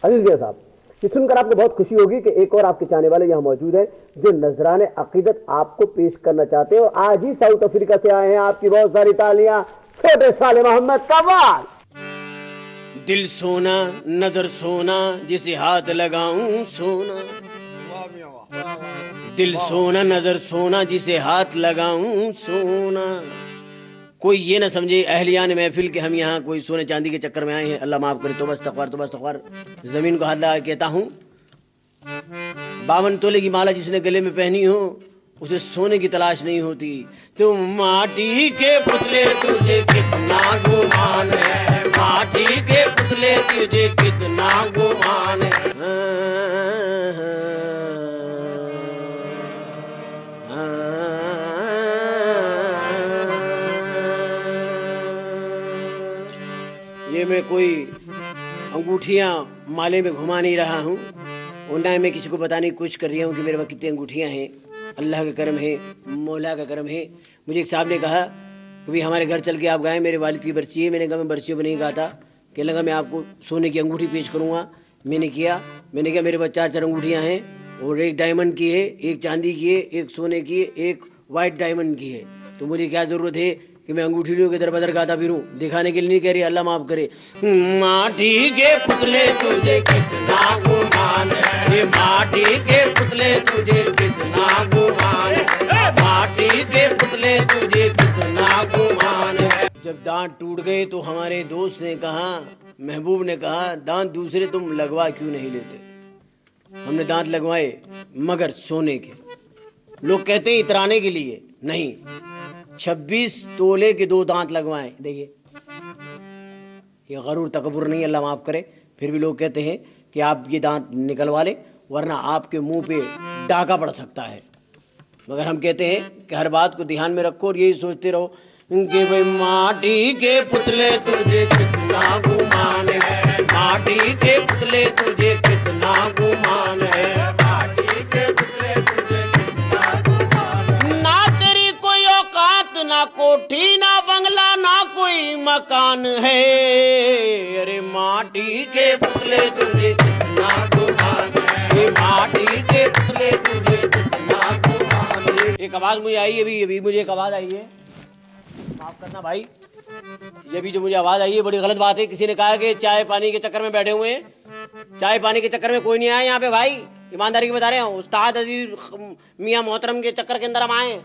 عزیز بھیا صاحب، یہ سن کر آپ کو بہت خوشی ہوگی کہ ایک اور آپ کے چاہنے والے یہاں موجود ہیں جو نذران عقیدت آپ کو پیش کرنا چاہتے ہیں، اور آج ہی ساؤتھ افریقہ سے آئے ہیں. آپ کی بہت ساری تالیاں. چھوٹے صالح محمد کمال. دل سونا نظر سونا جسے ہاتھ لگاؤں سونا، دل سونا نظر سونا جسے ہاتھ لگاؤں سونا. کوئی یہ نہ سمجھے اہلیان محفل کہ ہم یہاں کوئی سونے چاندی کے چکر میں آئے ہیں. اللہ معاف کرے. توبہ استغفار توبہ استغفار. زمین کو ہاتھ لگا کہتا ہوں 52 تولے کی مالا جس نے گلے میں پہنی ہو اسے سونے کی تلاش نہیں ہوتی. تم ماٹی کے پتلے تجھے کتنا گمان ہے، ماٹی کے پتلے تجھے کتنا گمان ہے. یہ میں کوئی انگوٹھیاں مالے میں گھما نہیں رہا ہوں، اور نہ میں کسی کو بتانے کی کوشش کر رہا ہوں کہ میرے وقت کتنی انگوٹھیاں ہیں. اللہ کا کرم ہے، مولا کا کرم ہے. مجھے ایک صاحب نے کہا کہ بھی ہمارے گھر چل کے آپ گائیں، میرے والد کی برسی ہے. میں نے کہا میں برسیوں پہ نہیں گاتا. کہ لگا میں آپ کو سونے کی انگوٹھی پیش کروں گا. میں نے کہا میرے پاس 4 انگوٹھیاں ہیں، اور ایک ڈائمنڈ کی ہے، ایک چاندی کی ہے، ایک سونے کی ہے، ایک وائٹ ڈائمنڈ کی ہے. تو مجھے کیا ضرورت ہے کہ میں انگوٹھیوں کے در بدر گاتا پھروں؟ دکھانے کے لیے نہیں کہہ رہی، اللہ معاف کرے. ماٹی کے پتلے تجھے کتنا گمان ہے، ماٹی کے پتلے تجھے کتنا گمان ہے، ماٹی کے پتلے تجھے کتنا گمان ہے. جب دانت ٹوٹ گئے تو ہمارے دوست نے کہا، محبوب نے کہا دانت دوسرے تم لگوا کیوں نہیں لیتے؟ ہم نے دانت لگوائے مگر سونے کے. لوگ کہتے ہیں اترانے کے لیے نہیں، 26 تولے کے 2 دانت لگوائے. دیکھیے یہ غرور تکبر نہیں، اللہ معاف کرے. پھر بھی لوگ کہتے ہیں کہ آپ یہ دانت نکلوا لیں ورنہ آپ کے منہ پہ ڈاکہ پڑ سکتا ہے. مگر ہم کہتے ہیں کہ ہر بات کو دھیان میں رکھو اور یہی سوچتے رہو کہ بھئی ماٹی کے پتلے تجھے کتنا گمان ہے، ماٹی کے پتلے تجھے کتنا گمان ہے، ماٹی کے پتلے تجھے کتنا گمان ہے. نہ تیری کوئی اوقات، نہ کوٹھی، نہ بنگلہ، نہ کوئی مکان ہے. ارے ماٹی کے پتلے تجھے کتنا گمان ہے، ماٹی کے پتلے تجھے کتنا گمان ہے. ایک آواز مجھے آئی ہے، ابھی مجھے ایک آواز آئی ہے، معاف کرنا بھائی. یہ بھی جو مجھے آواز آئی ہے بڑی غلط بات ہے. کسی نے کہا کہ چائے پانی کے چکر میں بیٹھے ہوئے ہیں. چائے پانی کے چکر میں کوئی نہیں آیا یہاں پہ بھائی، ایمانداری کے بتا رہے ہیں. استاد عزیز میاں محترم کے چکر کے اندر ہم آئے ہیں،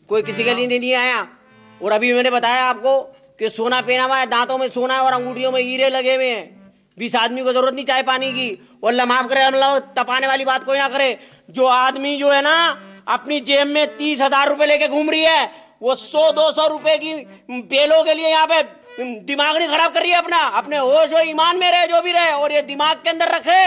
کوئی کسی کے لیے نہیں آیا. اور ابھی میں نے بتایا آپ کو کہ سونا پہنا ہوا ہے، دانتوں میں سونا ہے اور انگوٹھیوں میں ہیرے لگے ہوئے ہیں. 20 آدمی کو ضرورت نہیں چائے پانی کی. اور اللہ معاف کرے، اللہ تپانے والی بات کوئی نہ کرے. جو آدمی جو ہے نا اپنی جیب میں 30,000 روپے لے کے گھوم رہی ہے، وہ 100-200 روپے کی بیلوں کے لیے یہاں پہ دماغ نہیں خراب کر رہی ہے اپنا. اپنے ہوش و ایمان میں رہے جو بھی رہے، اور یہ دماغ کے اندر رکھے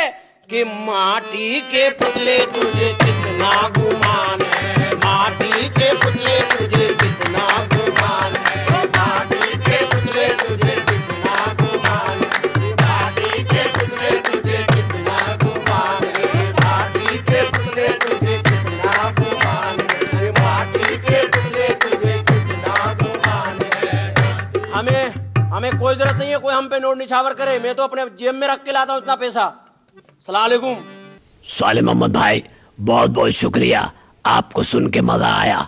کہ ماٹی کے پتلے تجھے کتنا گمان ہے، ماٹی کے پتلے تجھے کتنا گمان ہے، ماٹی کے پتلے تجھے کتنا گمان ہے، ماٹی کے پتلے تجھے کتنا گمان ہے، ماٹی کے پتلے تجھے کتنا گمان ہے، ماٹی کے پتلے تجھے کتنا گمان ہے. ہمیں کوئی ضرورت نہیں ہے کوئی ہم پہ نوٹ نچھاور کرے. میں تو اپنے جیب میں رکھ کے لاتا ہوں اتنا پیسہ. السلام علیکم. صالح محمد بھائی بہت بہت شکریہ، آپ کو سن کے مزہ آیا.